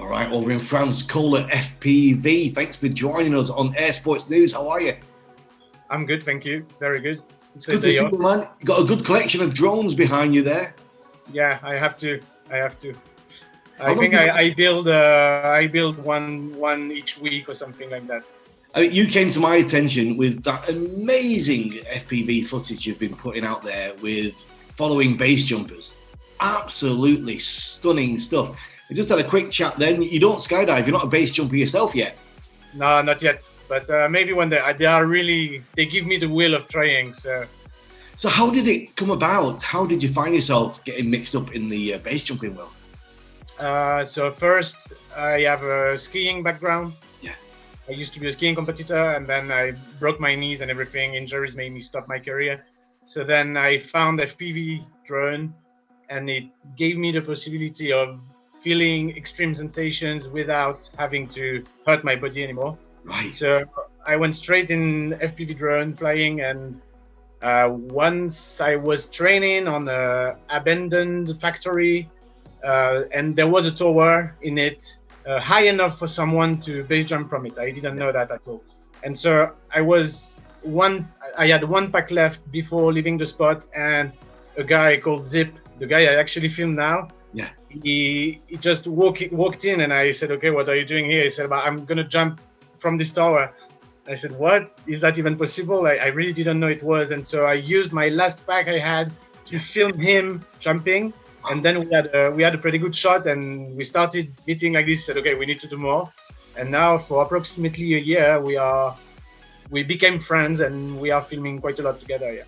All right, over in France, Cole at FPV. Thanks for joining us on Air Sports News. How are you? I'm good, thank you. Very good. It's good to see you, man. You got a good collection of drones behind you there. Yeah, I have to. I think I build one each week or something like that. I mean, you came to my attention with that amazing FPV footage you've been putting out there with following base jumpers. Absolutely stunning stuff. I just had a quick chat then. You don't skydive, you're not a base jumper yourself yet. No, not yet. But maybe one day. They give me the will of trying. So how did it come about? How did you find yourself getting mixed up in the base jumping world? So first, I have a skiing background. Yeah. I used to be a skiing competitor, and then I broke my knees and everything. Injuries made me stop my career. So then I found FPV drone, and it gave me the possibility of feeling extreme sensations without having to hurt my body anymore. Right. So I went straight in FPV drone flying, and once I was training on an abandoned factory, and there was a tower in it high enough for someone to base jump from it. I didn't know that at all. And so I had one pack left before leaving the spot, and a guy called Zip, the guy I actually filmed now, yeah, he just walked in, and I said, okay, what are you doing here? He said, I'm going to jump from this tower. I said, what? Is that even possible? I really didn't know it was. And so I used my last pack I had to film him jumping. And then we had a pretty good shot, and we started meeting like this, said, okay, we need to do more. And now for approximately a year, we became friends, and we are filming quite a lot together, yeah.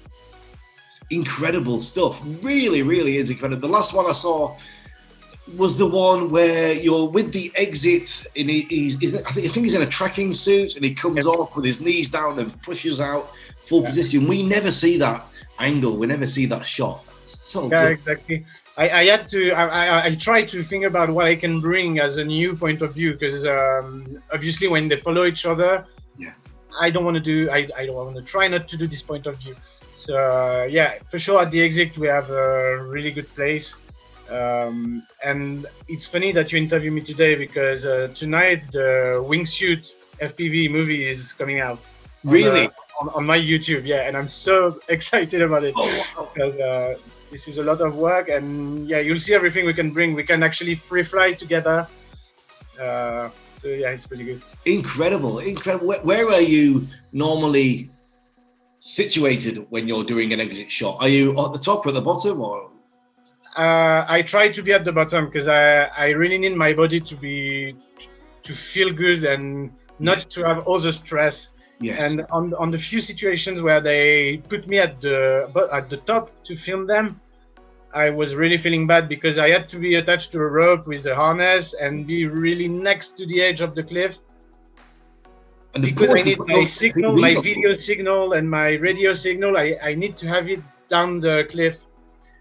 It's incredible stuff. Really, really is incredible. The last one I saw was the one where you're with the exit, and I think he's in a tracking suit, and he comes off with his knees down and pushes out full position. We never see that angle. We never see that shot. So yeah, good. exactly. I try to think about what I can bring as a new point of view, because obviously when they follow each other, yeah, I don't want to try not to do this point of view. So yeah, for sure at the exit we have a really good place. And it's funny that you interview me today, because tonight the Wingsuit FPV movie is coming out. Really? On my YouTube, yeah, and I'm so excited about it. Oh, wow. Because this is a lot of work, and yeah, you'll see everything we can bring. We can actually free fly together. So yeah, it's pretty good. Incredible. Where are you normally situated when you're doing an exit shot? Are you at the top or at the bottom, or? I try to be at the bottom, because I really need my body to feel good and not to have all the stress. Yes. And on the few situations where they put me at the top to film them, I was really feeling bad, because I had to be attached to a rope with a harness and be really next to the edge of the cliff. And because I need my signal, my video signal and my radio signal, I need to have it down the cliff.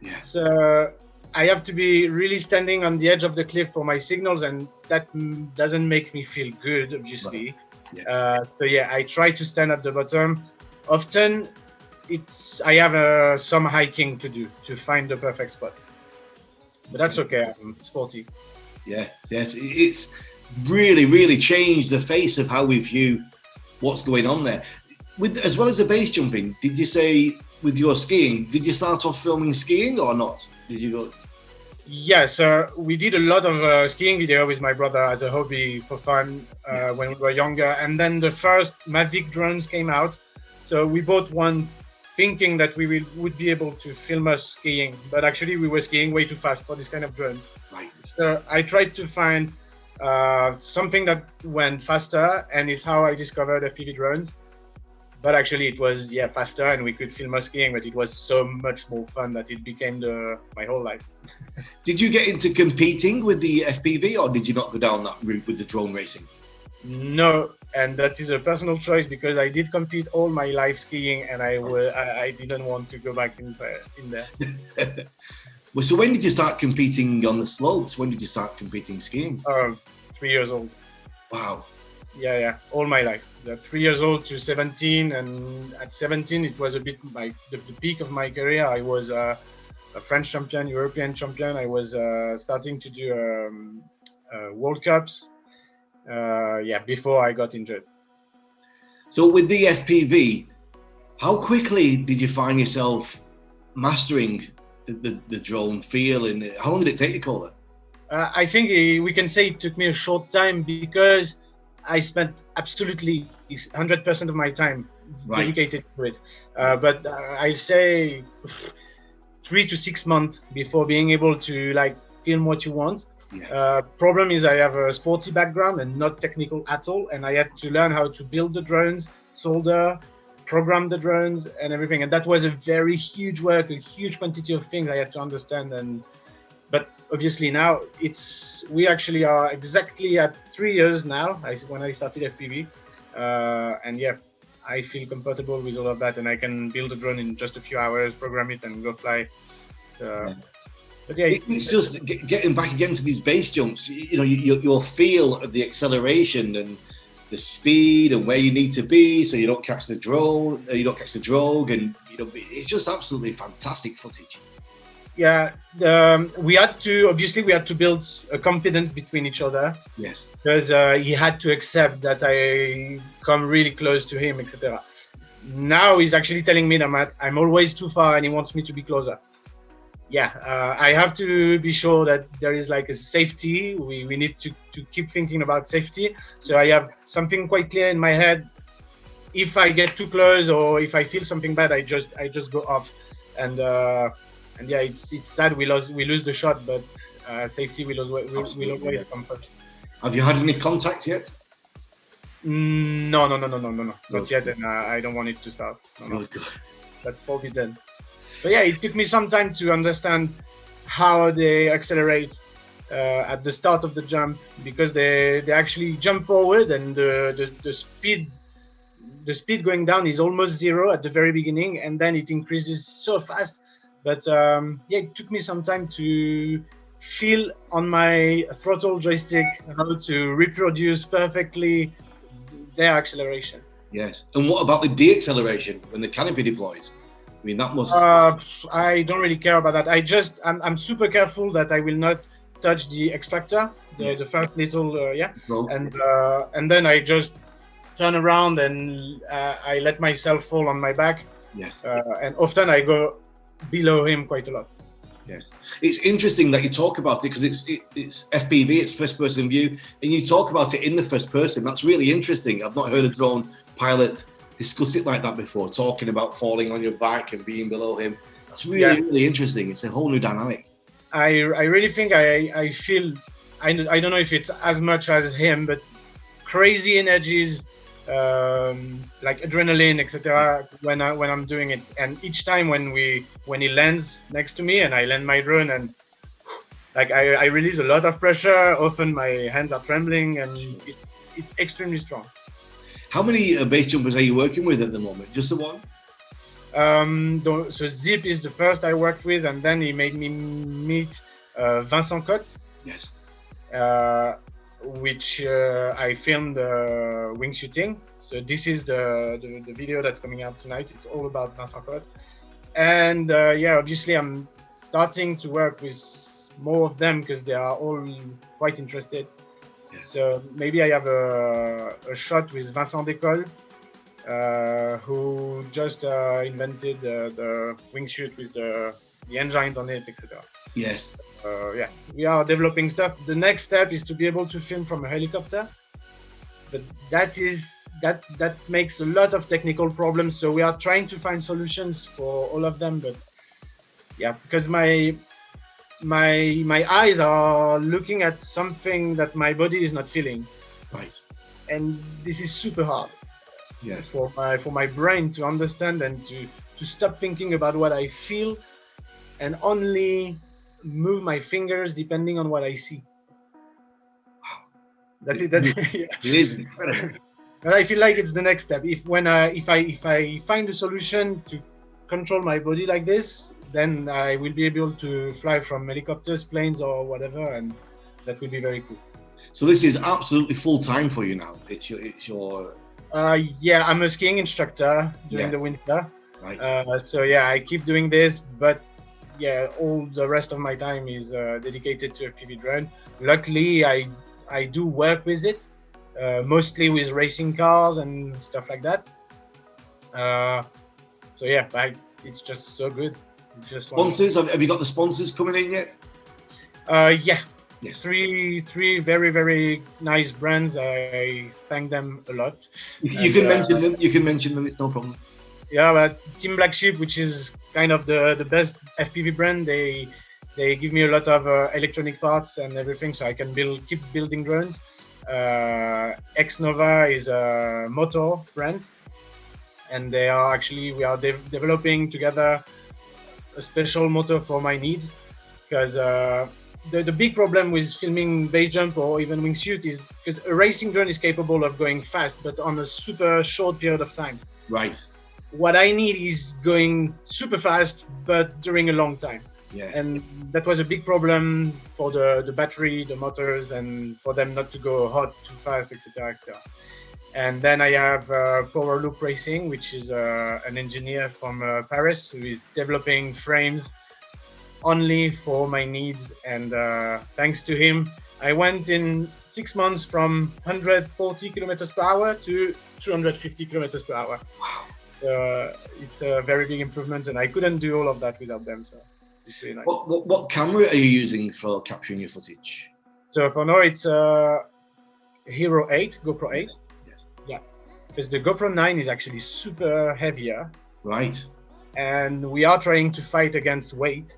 Yeah. So I have to be really standing on the edge of the cliff for my signals, and that doesn't make me feel good, obviously. Right. Yes. So yeah, I try to stand at the bottom. Often, I have some hiking to do to find the perfect spot, but that's okay. I'm sporty. Yeah, yes, it's really, really changed the face of how we view what's going on there. As well as the base jumping, did you say with your skiing? Did you start off filming skiing or not? Did you go? Yeah, so we did a lot of skiing video with my brother as a hobby for fun when we were younger. And then the first Mavic drones came out. So we bought one thinking that we would be able to film us skiing. But actually we were skiing way too fast for this kind of drones. Right. So I tried to find something that went faster, and it's how I discovered FPV drones. But actually it was faster, and we could film us skiing, but it was so much more fun that it became my whole life. Did you get into competing with the FPV, or did you not go down that route with the drone racing? No, and that is a personal choice, because I did compete all my life skiing, and I didn't want to go back in there. Well, so when did you start competing on the slopes? When did you start competing skiing? 3 years old. Wow. Yeah, all my life. 3 years old to 17, and at 17 it was a bit like the peak of my career. I was a French champion, European champion. I was starting to do World Cups. Before I got injured. So with the FPV, how quickly did you find yourself mastering the drone feel, and how long did it take you, Cola? I think we can say it took me a short time because I spent absolutely 100% of my time dedicated to it. But I say 3 to 6 months before being able to like film what you want. Problem is I have a sporty background and not technical at all, and I had to learn how to build the drones, solder, program the drones, and everything. And that was a very huge work, a huge quantity of things I had to understand. But obviously now we actually are exactly at 3 years now when I started FPV, and yeah, I feel comfortable with all of that, and I can build a drone in just a few hours, program it, and go fly. So. But yeah, it's just getting back again to these base jumps. You know, your feel of the acceleration and the speed and where you need to be, so you don't catch the drone, you don't catch the drogue, and you know, it's just absolutely fantastic footage. Yeah, we had to build a confidence between each other. Yes, because he had to accept that I come really close to him, etc. Now he's actually telling me that I'm always too far, and he wants me to be closer. Yeah, I have to be sure that there is like a safety. We need to keep thinking about safety. So I have something quite clear in my head. If I get too close or if I feel something bad, I just go off. And yeah, it's sad we lose the shot, but safety will always come first. Have you had any contact yet? No, not yet, and I don't want it to start. No. Good. That's forbidden. But yeah, it took me some time to understand how they accelerate at the start of the jump, because they actually jump forward, and the speed going down is almost zero at the very beginning, and then it increases so fast. But yeah, it took me some time to feel on my throttle joystick how to reproduce perfectly their acceleration. Yes. And what about the deacceleration when the canopy deploys? I mean, that must. I don't really care about that. I'm super careful that I will not touch the extractor, the first little and then I just turn around and I let myself fall on my back. Yes. And often I go below him quite a lot. Yes, it's interesting that you talk about it, because it's FPV, it's first person view, and you talk about it in the first person. That's really interesting. I've not heard a drone pilot discuss it like that before, talking about falling on your back and being below him. That's really interesting. It's a whole new dynamic. I really think I feel, I don't know if it's as much as him, but crazy energies, like adrenaline, etc. when I'm doing it. And each time when he lands next to me and I land my drone, and like I release a lot of pressure, often my hands are trembling, and it's extremely strong. How many base jumpers are you working with at the moment? Just the one? So Zip is the first I worked with, and then he made me meet Vincent Cotte. Yes. Which I filmed wingsuiting. So this is the video that's coming out tonight. It's all about Vincent Cotte. And obviously I'm starting to work with more of them because they are all quite interested. Yeah. So maybe I have a shot with Vincent Descolle, who just invented the wingsuit with the engines on it, etc. Yes. We are developing stuff. The next step is to be able to film from a helicopter, but that makes a lot of technical problems. So we are trying to find solutions for all of them. But yeah, because my eyes are looking at something that my body is not feeling. Right. And this is super hard. Yes. For my brain to understand and to stop thinking about what I feel and only move my fingers depending on what I see. Wow. That's it. It is incredible. But I feel like it's the next step. If I find a solution to control my body like this, then I will be able to fly from helicopters, planes, or whatever, and that will be very cool. So this is absolutely full time for you now. It's your. I'm a skiing instructor during the winter. Right. So yeah, I keep doing this, but yeah, all the rest of my time is dedicated to FPV drone. Luckily, I do work with it, mostly with racing cars and stuff like that. So yeah, it's just so good. Just Sponsors? Have you got the sponsors coming in yet? Yeah, Yes. three very very nice brands. I thank them a lot. You can mention them. You can mention them. It's no problem. Yeah, but Team Black Sheep, which is kind of the best FPV brand, they give me a lot of electronic parts and everything, so I can keep building drones. X Nova is a motor brand, and we are developing together a special motor for my needs, because the big problem with filming base jump or even wingsuit is because a racing drone is capable of going fast, but on a super short period of time. Right. What I need is going super fast, but during a long time. Yeah. And that was a big problem for the battery, the motors, and for them not to go hot too fast, etc., etc. And then I have Power Loop Racing, which is an engineer from Paris who is developing frames only for my needs. And thanks to him, I went in 6 months from 140 kilometers per hour to 250 kilometers per hour. Wow. It's a very big improvement, and I couldn't do all of that without them. So it's really nice. What camera are you using for capturing your footage? So for now, it's Hero 8, GoPro 8. Yes. Yeah, because the GoPro 9 is actually super heavier. Right. And we are trying to fight against weight.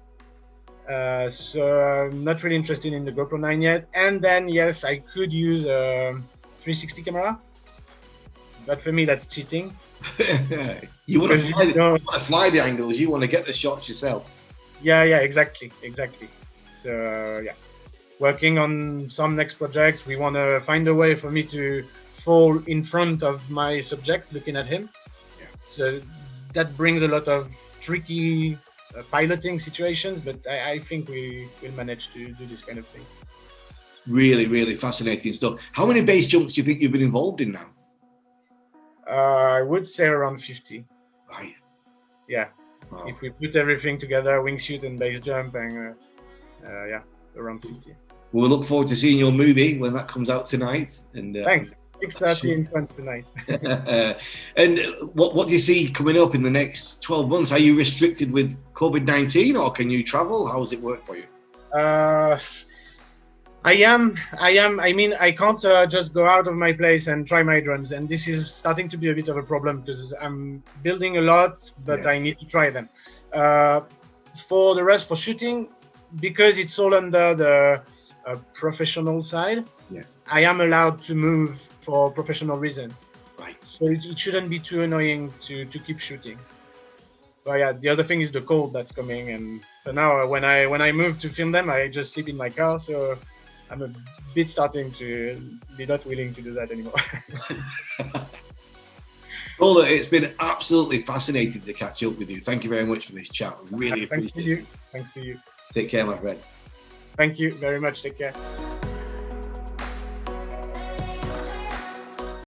So I'm not really interested in the GoPro 9 yet. And then, yes, I could use a 360 camera. But for me, that's cheating. You want to fly the angles. You want to get the shots yourself. Yeah, exactly. So, yeah. Working on some next projects. We want to find a way for me to fall in front of my subject, looking at him. Yeah. So that brings a lot of tricky piloting situations, but I think we will manage to do this kind of thing. Really, really fascinating stuff. How many base jumps do you think you've been involved in now? I would say around 50. Right. Yeah. Wow. If we put everything together, wingsuit and base jump, and yeah, around 50. We'll look forward to seeing your movie when that comes out tonight. And thanks. 6:30 in France tonight. And what do you see coming up in the next 12 months? Are you restricted with COVID-19, or can you travel? How does it work for you? I am. I mean, I can't just go out of my place and try my drones, and this is starting to be a bit of a problem because I'm building a lot, but I need to try them. For the rest, for shooting, because it's all under the professional side, yes, I am allowed to move for professional reasons. Right. So it shouldn't be too annoying to keep shooting. But yeah, the other thing is the cold that's coming, and so now when I move to film them, I just sleep in my car. So I'm a bit starting to be not willing to do that anymore. Well, it's been absolutely fascinating to catch up with you. Thank you very much for this chat. Really appreciate it. Thanks to you. Take care, my friend. Thank you very much. Take care.